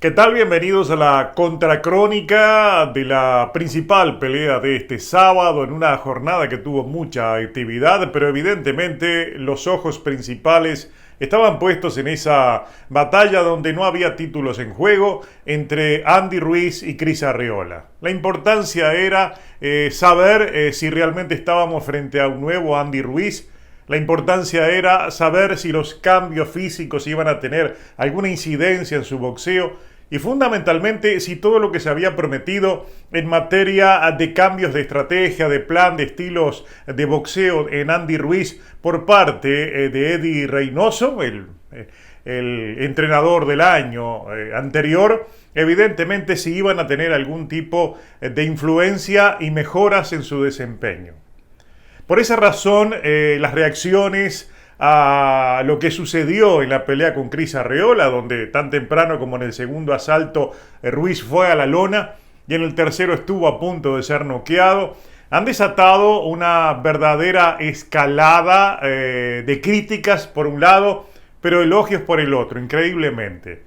¿Qué tal? Bienvenidos a la contracrónica de la principal pelea de este sábado en una jornada que tuvo mucha actividad, pero evidentemente los ojos principales estaban puestos en esa batalla donde no había títulos en juego entre Andy Ruiz y Cris Arreola. La importancia era saber si realmente estábamos frente a un nuevo Andy Ruiz. La importancia era saber si los cambios físicos iban a tener alguna incidencia en su boxeo y fundamentalmente si todo lo que se había prometido en materia de cambios de estrategia, de plan, de estilos de boxeo en Andy Ruiz por parte de Eddie Reynoso, el entrenador del año anterior, evidentemente si iban a tener algún tipo de influencia y mejoras en su desempeño. Por esa razón, las reacciones a lo que sucedió en la pelea con Cris Arreola, donde tan temprano como en el segundo asalto Ruiz fue a la lona y en el tercero estuvo a punto de ser noqueado, han desatado una verdadera escalada de críticas por un lado, pero elogios por el otro, increíblemente.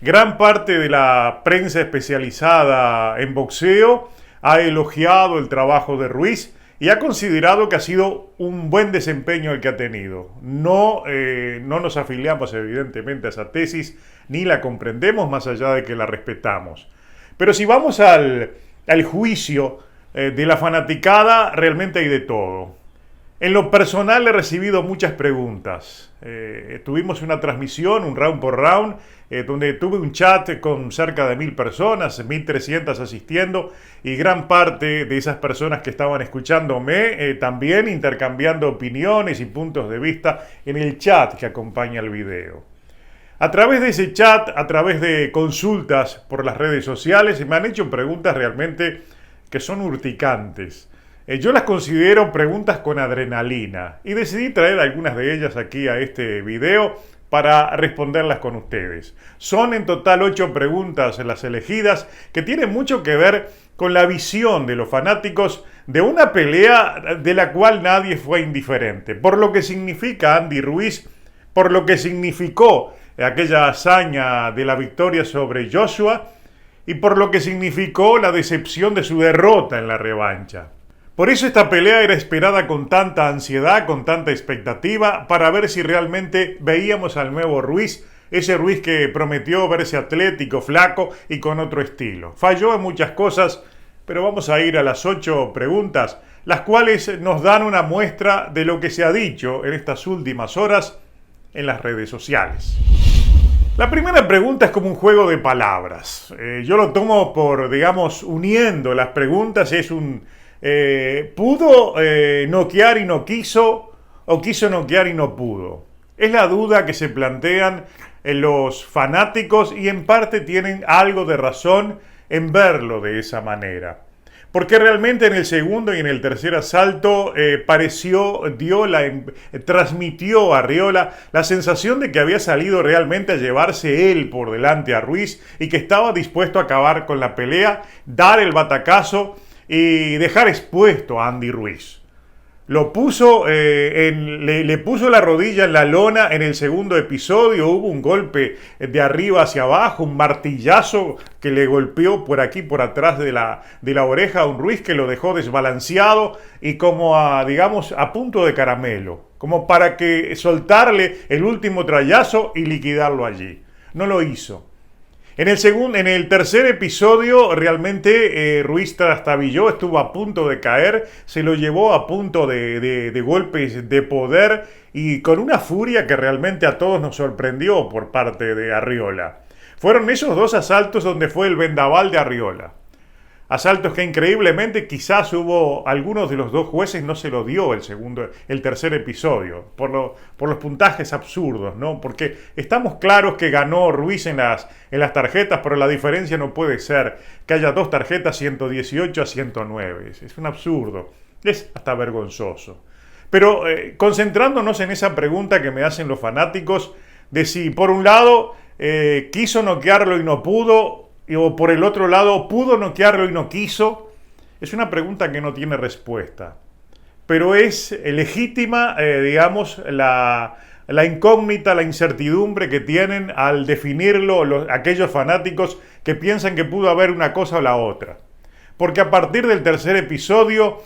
Gran parte de la prensa especializada en boxeo ha elogiado el trabajo de Ruiz y ha considerado que ha sido un buen desempeño el que ha tenido. No nos afiliamos evidentemente a esa tesis, ni la comprendemos más allá de que la respetamos. Pero si vamos al juicio de la fanaticada, realmente hay de todo. En lo personal he recibido muchas preguntas. Tuvimos una transmisión, un round por round, donde tuve un chat con cerca de 1000 personas, 1300 asistiendo, y gran parte de esas personas que estaban escuchándome también intercambiando opiniones y puntos de vista en el chat que acompaña el video. A través de ese chat, a través de consultas por las redes sociales, me han hecho preguntas realmente que son urticantes. Yo las considero preguntas con adrenalina y decidí traer algunas de ellas aquí a este video para responderlas con ustedes. Son en total 8 preguntas las elegidas que tienen mucho que ver con la visión de los fanáticos de una pelea de la cual nadie fue indiferente. Por lo que significa Andy Ruiz, por lo que significó aquella hazaña de la victoria sobre Joshua y por lo que significó la decepción de su derrota en la revancha. Por eso esta pelea era esperada con tanta ansiedad, con tanta expectativa, para ver si realmente veíamos al nuevo Ruiz, ese Ruiz que prometió verse atlético, flaco y con otro estilo. Falló en muchas cosas, pero vamos a ir a las 8 preguntas, las cuales nos dan una muestra de lo que se ha dicho en estas últimas horas en las redes sociales. La primera pregunta es como un juego de palabras. Yo lo tomo por, digamos, uniendo las preguntas, es un... ¿pudo noquear y no quiso? ¿O quiso noquear y no pudo? Es la duda que se plantean en los fanáticos y en parte tienen algo de razón en verlo de esa manera. Porque realmente en el segundo y en el tercer asalto transmitió a Arreola la sensación de que había salido realmente a llevarse él por delante a Ruiz y que estaba dispuesto a acabar con la pelea, dar el batacazo y dejar expuesto a Andy Ruiz. Lo puso, le puso la rodilla en la lona en el segundo episodio, hubo un golpe de arriba hacia abajo, un martillazo que le golpeó por aquí, por atrás de la oreja a un Ruiz que lo dejó desbalanceado y como digamos, a punto de caramelo, como para que soltarle el último trayazo y liquidarlo allí. No lo hizo. En el tercer episodio, realmente Ruiz trastabilló, estuvo a punto de caer, se lo llevó a punto de golpes de poder y con una furia que realmente a todos nos sorprendió por parte de Arreola. Fueron esos 2 asaltos donde fue el vendaval de Arreola. Asaltos que increíblemente quizás hubo algunos de los 2 jueces no se lo dio el tercer episodio, por los puntajes absurdos, ¿no? Porque estamos claros que ganó Ruiz en las tarjetas, pero la diferencia no puede ser que haya 2 tarjetas 118 a 109. Es un absurdo, es hasta vergonzoso. Pero concentrándonos en esa pregunta que me hacen los fanáticos de si por un lado quiso noquearlo y no pudo, o por el otro lado, ¿pudo noquearlo y no quiso? Es una pregunta que no tiene respuesta. Pero es legítima, digamos, la la incógnita, la incertidumbre que tienen al definirlo aquellos fanáticos que piensan que pudo haber una cosa o la otra. Porque a partir del tercer episodio,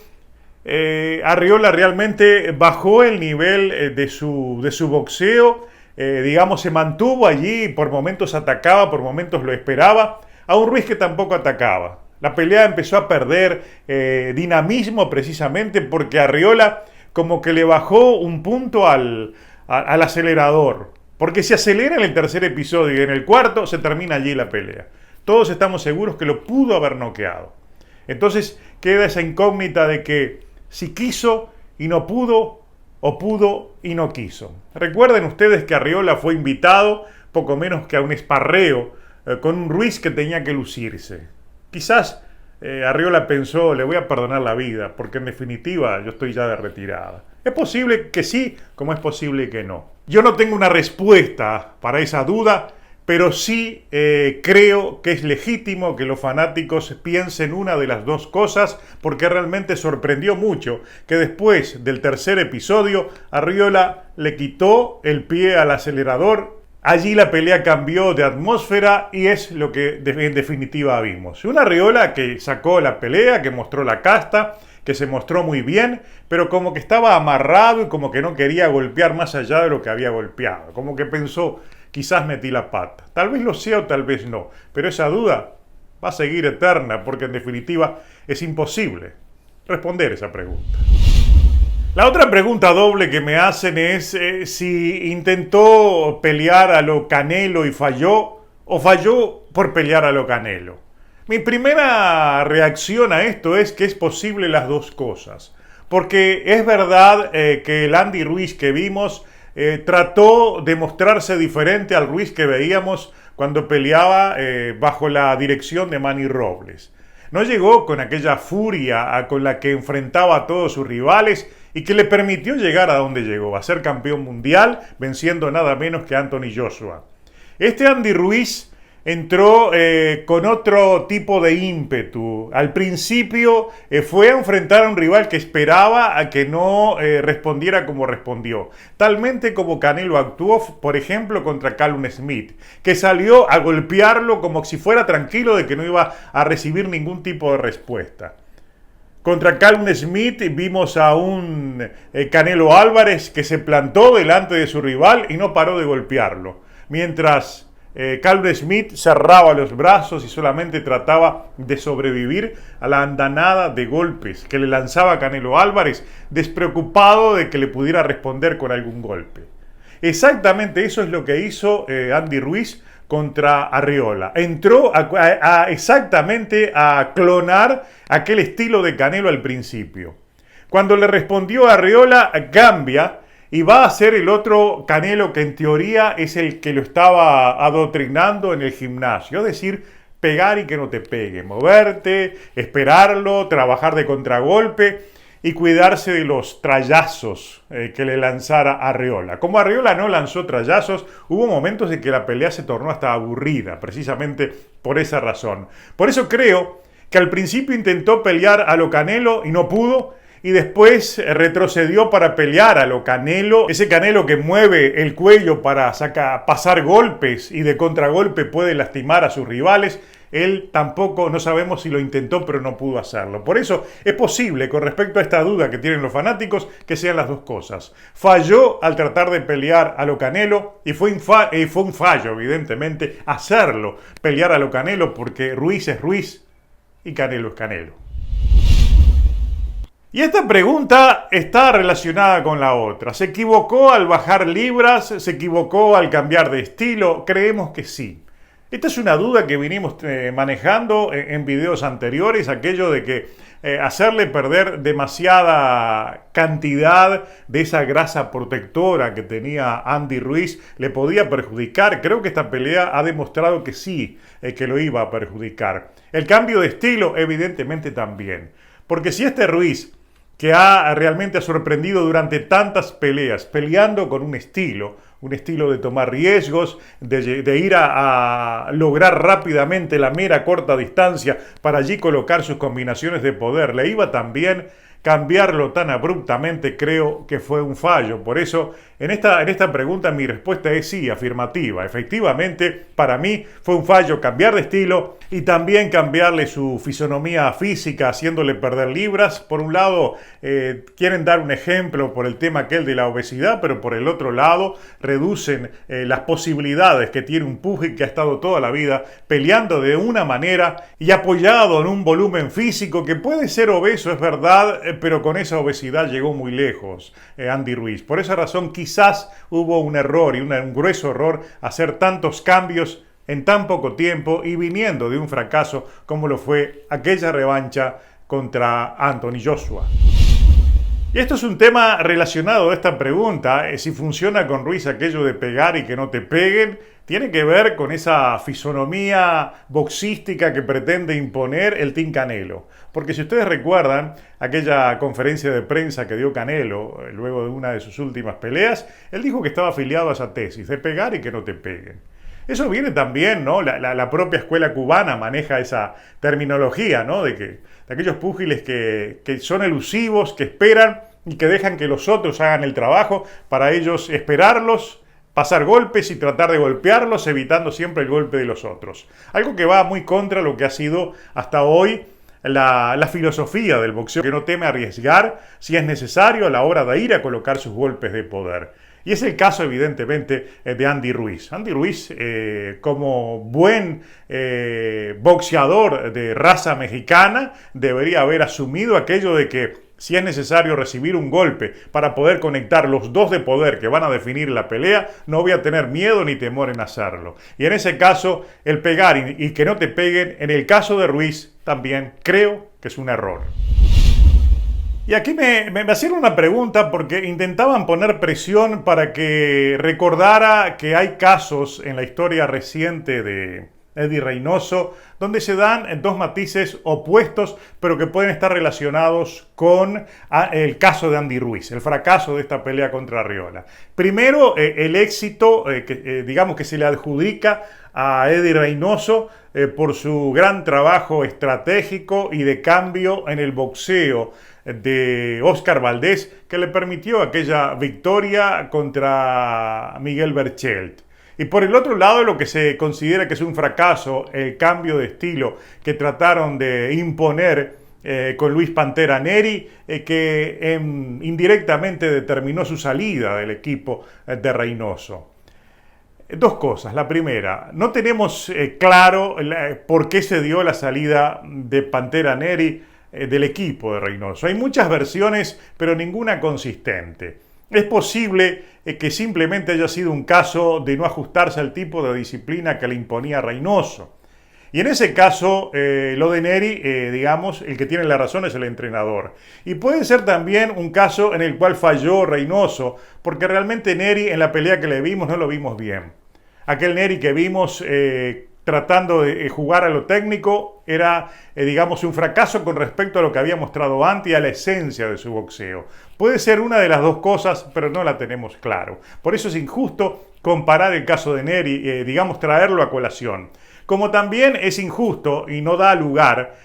Arriola realmente bajó el nivel de su boxeo, digamos, se mantuvo allí, por momentos atacaba, por momentos lo esperaba, a un Ruiz que tampoco atacaba. La pelea empezó a perder dinamismo precisamente porque Arriola como que le bajó un punto al acelerador. Porque se acelera en el tercer episodio y en el cuarto se termina allí la pelea. Todos estamos seguros que lo pudo haber noqueado. Entonces queda esa incógnita de que si quiso y no pudo, o pudo y no quiso. Recuerden ustedes que Arriola fue invitado poco menos que a un esparreo con un Ruiz que tenía que lucirse. Quizás Arriola pensó, le voy a perdonar la vida, porque en definitiva yo estoy ya de retirada. Es posible que sí, como es posible que no. Yo no tengo una respuesta para esa duda, pero sí creo que es legítimo que los fanáticos piensen una de las dos cosas, porque realmente sorprendió mucho que después del tercer episodio Arriola le quitó el pie al acelerador. Allí la pelea cambió de atmósfera y es lo que en definitiva vimos. Una Arriola que sacó la pelea, que mostró la casta, que se mostró muy bien, pero como que estaba amarrado y como que no quería golpear más allá de lo que había golpeado. Como que pensó, quizás metí la pata. Tal vez lo sea o tal vez no, pero esa duda va a seguir eterna porque en definitiva es imposible responder esa pregunta. La otra pregunta doble que me hacen es si intentó pelear a lo Canelo y falló, o falló por pelear a lo Canelo. Mi primera reacción a esto es que es posible las dos cosas. Porque es verdad que el Andy Ruiz que vimos trató de mostrarse diferente al Ruiz que veíamos cuando peleaba bajo la dirección de Manny Robles. No llegó con aquella furia con la que enfrentaba a todos sus rivales y que le permitió llegar a donde llegó, a ser campeón mundial, venciendo nada menos que a Anthony Joshua. Este Andy Ruiz entró con otro tipo de ímpetu. Al principio fue a enfrentar a un rival que esperaba a que no respondiera como respondió. Talmente como Canelo actuó, por ejemplo, contra Callum Smith, que salió a golpearlo como si fuera tranquilo de que no iba a recibir ningún tipo de respuesta. Contra Callum Smith vimos a un Canelo Álvarez que se plantó delante de su rival y no paró de golpearlo. Mientras Callum Smith cerraba los brazos y solamente trataba de sobrevivir a la andanada de golpes que le lanzaba Canelo Álvarez, despreocupado de que le pudiera responder con algún golpe. Exactamente eso es lo que hizo Andy Ruiz contra Arriola. Entró exactamente a clonar aquel estilo de Canelo al principio. Cuando le respondió a Arriola, cambia y va a ser el otro Canelo que en teoría es el que lo estaba adoctrinando en el gimnasio. Es decir, pegar y que no te pegue, moverte, esperarlo, trabajar de contragolpe y cuidarse de los trallazos que le lanzara Arriola. Como Arriola no lanzó trallazos, hubo momentos en que la pelea se tornó hasta aburrida, precisamente por esa razón. Por eso creo que al principio intentó pelear a lo Canelo y no pudo, y después retrocedió para pelear a lo Canelo, ese Canelo que mueve el cuello para pasar golpes y de contragolpe puede lastimar a sus rivales. Él tampoco, no sabemos si lo intentó, pero no pudo hacerlo. Por eso es posible, con respecto a esta duda que tienen los fanáticos, que sean las dos cosas. Falló al tratar de pelear a lo Canelo y fue un fallo, evidentemente, hacerlo, pelear a lo Canelo, porque Ruiz es Ruiz y Canelo es Canelo. Y esta pregunta está relacionada con la otra. ¿Se equivocó al bajar libras? ¿Se equivocó al cambiar de estilo? Creemos que sí. Esta es una duda que vinimos manejando en videos anteriores, aquello de que hacerle perder demasiada cantidad de esa grasa protectora que tenía Andy Ruiz le podía perjudicar. Creo que esta pelea ha demostrado que sí, que lo iba a perjudicar. El cambio de estilo, evidentemente también. Porque si este Ruiz, que realmente ha sorprendido durante tantas peleas, peleando con un estilo, un estilo de tomar riesgos, de ir a lograr rápidamente la mera corta distancia para allí colocar sus combinaciones de poder. Le iba también. Cambiarlo tan abruptamente creo que fue un fallo. Por eso, en esta pregunta mi respuesta es sí, afirmativa. Efectivamente, para mí fue un fallo cambiar de estilo y también cambiarle su fisonomía física, haciéndole perder libras. Por un lado, quieren dar un ejemplo por el tema aquel de la obesidad, pero por el otro lado, reducen las posibilidades que tiene un púgil que ha estado toda la vida peleando de una manera y apoyado en un volumen físico que puede ser obeso, es verdad, pero con esa obesidad llegó muy lejos Andy Ruiz. Por esa razón quizás hubo un error y un grueso error hacer tantos cambios en tan poco tiempo y viniendo de un fracaso como lo fue aquella revancha contra Anthony Joshua. Y esto es un tema relacionado a esta pregunta, si funciona con Ruiz aquello de pegar y que no te peguen, tiene que ver con esa fisonomía boxística que pretende imponer el Team Canelo. Porque si ustedes recuerdan aquella conferencia de prensa que dio Canelo luego de una de sus últimas peleas, él dijo que estaba afiliado a esa tesis de pegar y que no te peguen. Eso viene también, ¿no? La propia escuela cubana maneja esa terminología, ¿no? De aquellos púgiles que son elusivos, que esperan y que dejan que los otros hagan el trabajo para ellos esperarlos, pasar golpes y tratar de golpearlos, evitando siempre el golpe de los otros. Algo que va muy contra lo que ha sido hasta hoy la filosofía del boxeo, que no teme arriesgar si es necesario a la hora de ir a colocar sus golpes de poder. Y es el caso, evidentemente, de Andy Ruiz. Andy Ruiz, como buen boxeador de raza mexicana, debería haber asumido aquello de que si es necesario recibir un golpe para poder conectar los dos de poder que van a definir la pelea, no voy a tener miedo ni temor en hacerlo. Y en ese caso, el pegar y que no te peguen, en el caso de Ruiz, también creo que es un error. Y aquí me hacían una pregunta porque intentaban poner presión para que recordara que hay casos en la historia reciente de Eddie Reynoso donde se dan dos matices opuestos pero que pueden estar relacionados con el caso de Andy Ruiz, el fracaso de esta pelea contra Arriola. Primero, el éxito digamos que se le adjudica a Eddie Reynoso por su gran trabajo estratégico y de cambio en el boxeo de Oscar Valdés, que le permitió aquella victoria contra Miguel Berchelt. Y por el otro lado, lo que se considera que es un fracaso, el cambio de estilo que trataron de imponer con Luis Pantera Neri, que indirectamente determinó su salida del equipo de Reynoso. Dos cosas. La primera, no tenemos claro por qué se dio la salida de Pantera Neri del equipo de Reynoso. Hay muchas versiones, pero ninguna consistente. Es posible que simplemente haya sido un caso de no ajustarse al tipo de disciplina que le imponía Reynoso. Y en ese caso, lo de Neri, digamos, el que tiene la razón es el entrenador. Y puede ser también un caso en el cual falló Reynoso, porque realmente Neri en la pelea que le vimos no lo vimos bien. Aquel Neri que vimos tratando de jugar a lo técnico era, digamos, un fracaso con respecto a lo que había mostrado antes y a la esencia de su boxeo. Puede ser una de las dos cosas, pero no la tenemos claro. Por eso es injusto comparar el caso de Neri, digamos, traerlo a colación. Como también es injusto y no da lugar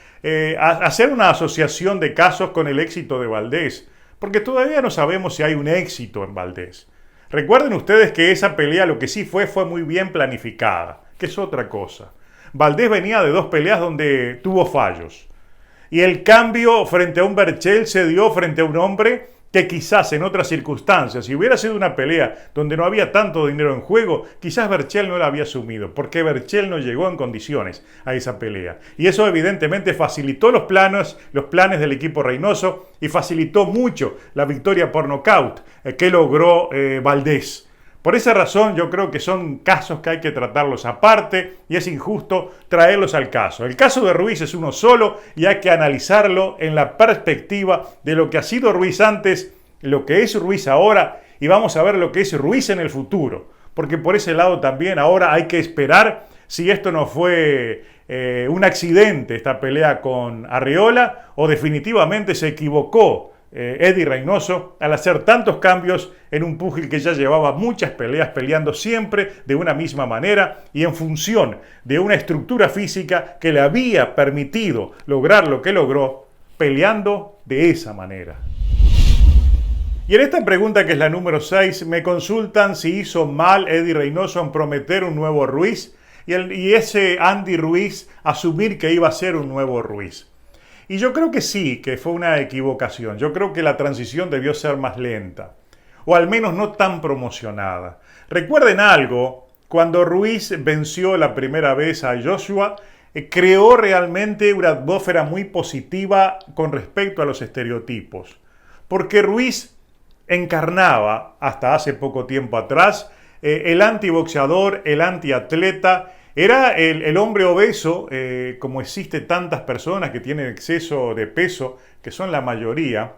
hacer una asociación de casos con el éxito de Valdés, porque todavía no sabemos si hay un éxito en Valdés. Recuerden ustedes que esa pelea lo que sí fue muy bien planificada, que es otra cosa. Valdés venía de dos peleas donde tuvo fallos. Y el cambio frente a un Berchelt se dio frente a un hombre que quizás en otras circunstancias, si hubiera sido una pelea donde no había tanto dinero en juego, quizás Berchelt no la había asumido, porque Berchelt no llegó en condiciones a esa pelea. Y eso evidentemente facilitó los planes del equipo Reynoso y facilitó mucho la victoria por nocaut que logró Valdés. Por esa razón yo creo que son casos que hay que tratarlos aparte y es injusto traerlos al caso. El caso de Ruiz es uno solo y hay que analizarlo en la perspectiva de lo que ha sido Ruiz antes, lo que es Ruiz ahora y vamos a ver lo que es Ruiz en el futuro. Porque por ese lado también ahora hay que esperar si esto no fue un accidente, esta pelea con Arriola, o definitivamente se equivocó Eddie Reynoso al hacer tantos cambios en un púgil que ya llevaba muchas peleas peleando siempre de una misma manera y en función de una estructura física que le había permitido lograr lo que logró peleando de esa manera? Y en esta pregunta, que es la número 6, me consultan si hizo mal Eddie Reynoso en prometer un nuevo Ruiz y ese Andy Ruiz asumir que iba a ser un nuevo Ruiz. Y yo creo que sí, que fue una equivocación. Yo creo que la transición debió ser más lenta, o al menos no tan promocionada. Recuerden algo, cuando Ruiz venció la primera vez a Joshua, creó realmente una atmósfera muy positiva con respecto a los estereotipos. Porque Ruiz encarnaba, hasta hace poco tiempo atrás, el antiboxeador, el antiatleta. Era el hombre obeso, como existe tantas personas que tienen exceso de peso, que son la mayoría,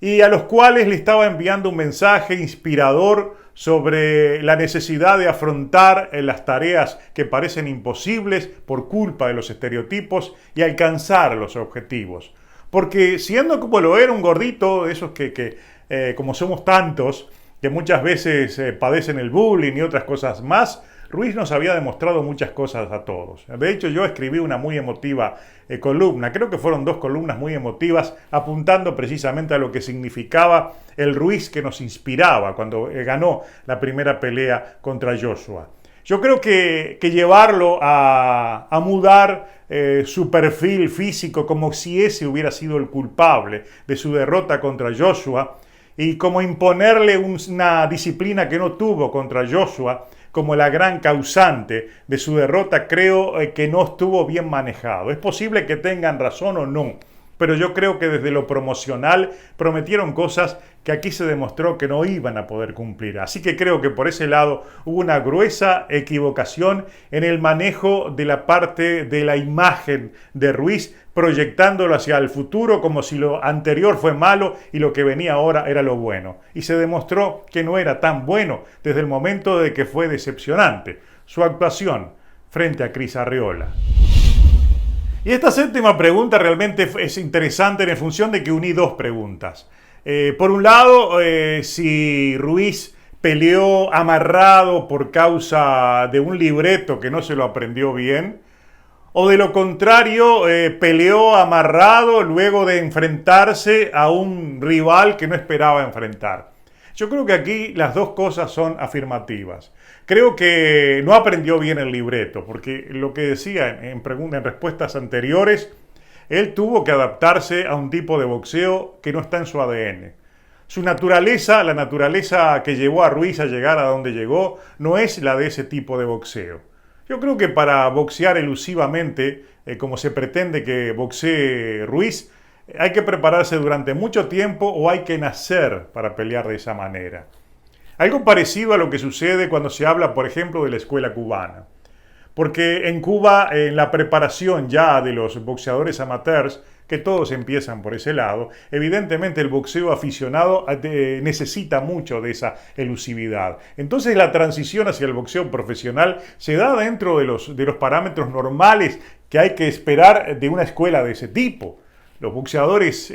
y a los cuales le estaba enviando un mensaje inspirador sobre la necesidad de afrontar las tareas que parecen imposibles por culpa de los estereotipos y alcanzar los objetivos. Porque siendo como lo era un gordito, esos que como somos tantos, que muchas veces padecen el bullying y otras cosas más, Ruiz nos había demostrado muchas cosas a todos. De hecho, yo escribí una muy emotiva columna, creo que fueron 2 columnas muy emotivas, apuntando precisamente a lo que significaba el Ruiz que nos inspiraba cuando ganó la primera pelea contra Joshua. Yo creo que llevarlo a mudar su perfil físico como si ese hubiera sido el culpable de su derrota contra Joshua y como imponerle una disciplina que no tuvo contra Joshua como la gran causante de su derrota, creo que no estuvo bien manejado. Es posible que tengan razón o no, pero yo creo que desde lo promocional prometieron cosas que aquí se demostró que no iban a poder cumplir. Así que creo que por ese lado hubo una gruesa equivocación en el manejo de la parte de la imagen de Ruiz, proyectándolo hacia el futuro como si lo anterior fue malo y lo que venía ahora era lo bueno. Y se demostró que no era tan bueno desde el momento de que fue decepcionante su actuación frente a Cris Arreola. Y esta 7ª pregunta realmente es interesante en función de que uní 2 preguntas. Por un lado, si Ruiz peleó amarrado por causa de un libreto que no se lo aprendió bien, o de lo contrario, peleó amarrado luego de enfrentarse a un rival que no esperaba enfrentar. Yo creo que aquí las 2 cosas son afirmativas. Creo que no aprendió bien el libreto, porque lo que decía en respuestas anteriores, él tuvo que adaptarse a un tipo de boxeo que no está en su ADN. Su naturaleza, la naturaleza que llevó a Ruiz a llegar a donde llegó, no es la de ese tipo de boxeo. Yo creo que para boxear elusivamente, como se pretende que boxee Ruiz, hay que prepararse durante mucho tiempo o hay que nacer para pelear de esa manera. Algo parecido a lo que sucede cuando se habla, por ejemplo, de la escuela cubana. Porque en Cuba, en la preparación ya de los boxeadores amateurs, que todos empiezan por ese lado, evidentemente el boxeo aficionado necesita mucho de esa elusividad. Entonces la transición hacia el boxeo profesional se da dentro de los parámetros normales que hay que esperar de una escuela de ese tipo. Los boxeadores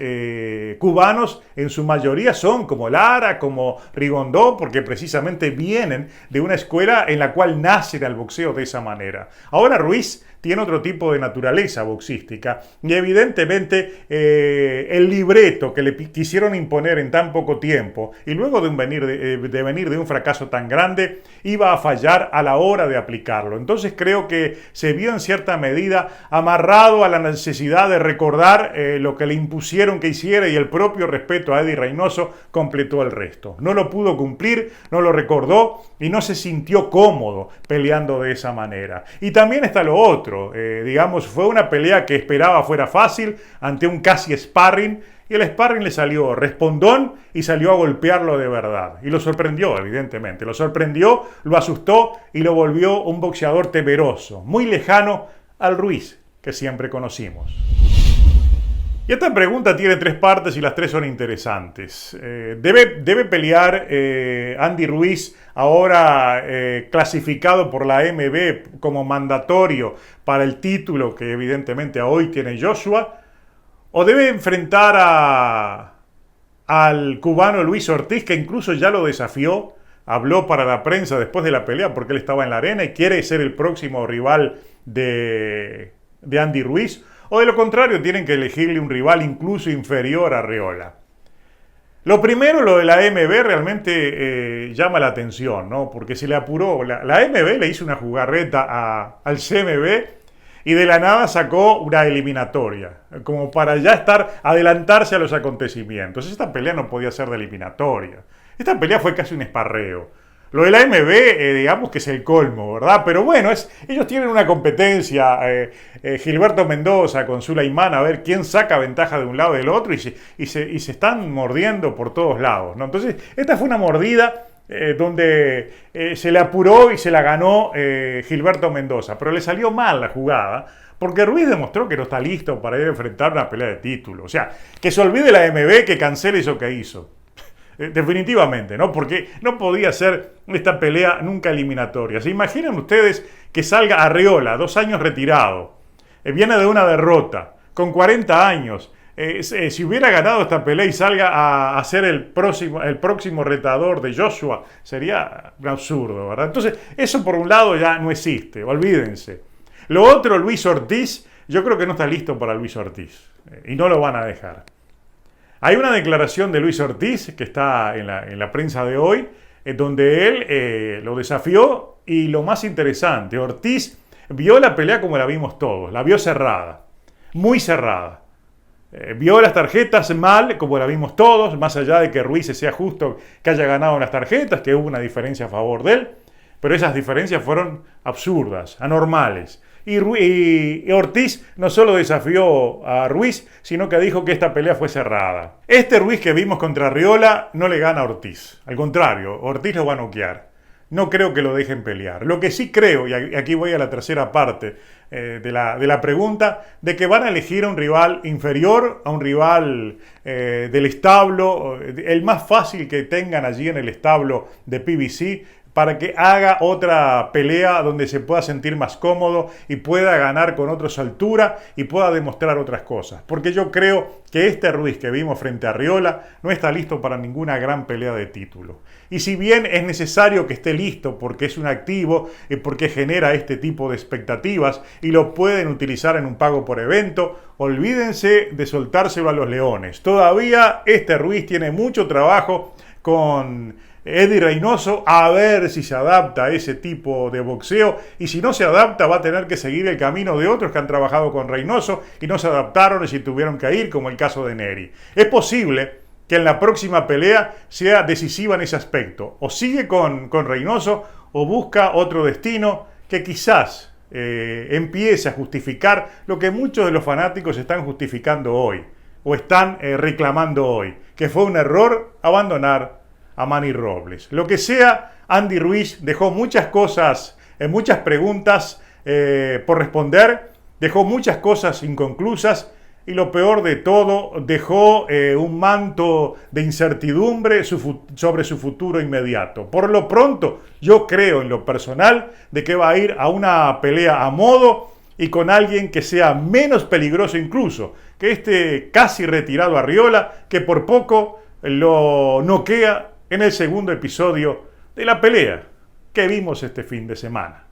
cubanos en su mayoría son como Lara, como Rigondó, porque precisamente vienen de una escuela en la cual nacen al boxeo de esa manera. Ahora Ruiz tiene otro tipo de naturaleza boxística y evidentemente el libreto que le quisieron imponer en tan poco tiempo y luego de venir de un fracaso tan grande iba a fallar a la hora de aplicarlo. Entonces creo que se vio en cierta medida amarrado a la necesidad de recordar lo que le impusieron que hiciera y el propio respeto a Eddie Reynoso completó el resto. No lo pudo cumplir, no lo recordó y no se sintió cómodo peleando de esa manera. Y también está lo otro. Digamos, fue una pelea que esperaba fuera fácil ante un casi sparring y el sparring le salió respondón y salió a golpearlo de verdad. Y lo sorprendió, evidentemente. Lo sorprendió, lo asustó y lo volvió un boxeador temeroso, muy lejano al Ruiz que siempre conocimos. Y esta pregunta tiene 3 partes y las 3 son interesantes. ¿Debe pelear Andy Ruiz, ahora clasificado por la AMB como mandatorio para el título que evidentemente hoy tiene Joshua? ¿O debe enfrentar a al cubano Luis Ortiz, que incluso ya lo desafió, habló para la prensa después de la pelea porque él estaba en la arena y quiere ser el próximo rival de Andy Ruiz, o de lo contrario tienen que elegirle un rival incluso inferior a Arreola. Lo primero, lo de la AMB realmente llama la atención, ¿no? Porque se le apuró, la AMB le hizo una jugarreta al CMB y de la nada sacó una eliminatoria, como para ya adelantarse a los acontecimientos. Esta pelea no podía ser de eliminatoria, esta pelea fue casi un esparreo. Lo de la AMB, digamos que es el colmo, ¿verdad? Pero bueno, ellos tienen una competencia, Gilberto Mendoza con Sulaimán, a ver quién saca ventaja de un lado y del otro, y se están mordiendo por todos lados, ¿no? Entonces, esta fue una mordida donde se le apuró y se la ganó Gilberto Mendoza, pero le salió mal la jugada, porque Ruiz demostró que no está listo para ir a enfrentar una pelea de título. O sea, que se olvide la AMB, que cancele eso que hizo. Definitivamente, ¿no? Porque no podía ser esta pelea nunca eliminatoria. ¿Se imaginan ustedes que salga Arreola, 2 años retirado, viene de una derrota, con 40 años, si hubiera ganado esta pelea y salga a ser el próximo retador de Joshua, sería un absurdo, ¿verdad? Entonces, eso por un lado ya no existe, olvídense. Lo otro, Luis Ortiz, yo creo que no está listo para Luis Ortiz, y no lo van a dejar. Hay una declaración de Luis Ortiz que está en la prensa de hoy, donde él lo desafió, y lo más interesante, Ortiz vio la pelea como la vimos todos, la vio cerrada, muy cerrada. Vio las tarjetas mal, como la vimos todos, más allá de que Ruiz sea justo que haya ganado las tarjetas, que hubo una diferencia a favor de él, pero esas diferencias fueron absurdas, anormales. Y Ortiz no solo desafió a Ruiz, sino que dijo que esta pelea fue cerrada. Este Ruiz que vimos contra Arreola no le gana a Ortiz. Al contrario, Ortiz lo va a noquear. No creo que lo dejen pelear. Lo que sí creo, y aquí voy a la tercera parte de la pregunta, de que van a elegir a un rival inferior, a un rival del establo, el más fácil que tengan allí en el establo de PBC, para que haga otra pelea donde se pueda sentir más cómodo y pueda ganar con otros altura y pueda demostrar otras cosas. Porque yo creo que este Ruiz que vimos frente a Arreola no está listo para ninguna gran pelea de título. Y si bien es necesario que esté listo porque es un activo y porque genera este tipo de expectativas y lo pueden utilizar en un pago por evento, olvídense de soltárselo a los leones. Todavía este Ruiz tiene mucho trabajo con Eddie Reynoso, a ver si se adapta a ese tipo de boxeo, y si no se adapta va a tener que seguir el camino de otros que han trabajado con Reynoso y no se adaptaron y se tuvieron que ir, como el caso de Neri. Es posible que en la próxima pelea sea decisiva en ese aspecto, o sigue con Reynoso o busca otro destino que quizás empiece a justificar lo que muchos de los fanáticos están justificando hoy, o están reclamando hoy, que fue un error abandonar a Manny Robles. Lo que sea, Andy Ruiz dejó muchas cosas, muchas preguntas por responder, dejó muchas cosas inconclusas y lo peor de todo, dejó un manto de incertidumbre sobre su futuro inmediato. Por lo pronto, yo creo en lo personal de que va a ir a una pelea a modo y con alguien que sea menos peligroso incluso que este casi retirado Arreola, que por poco lo noquea en el segundo episodio de la pelea que vimos este fin de semana.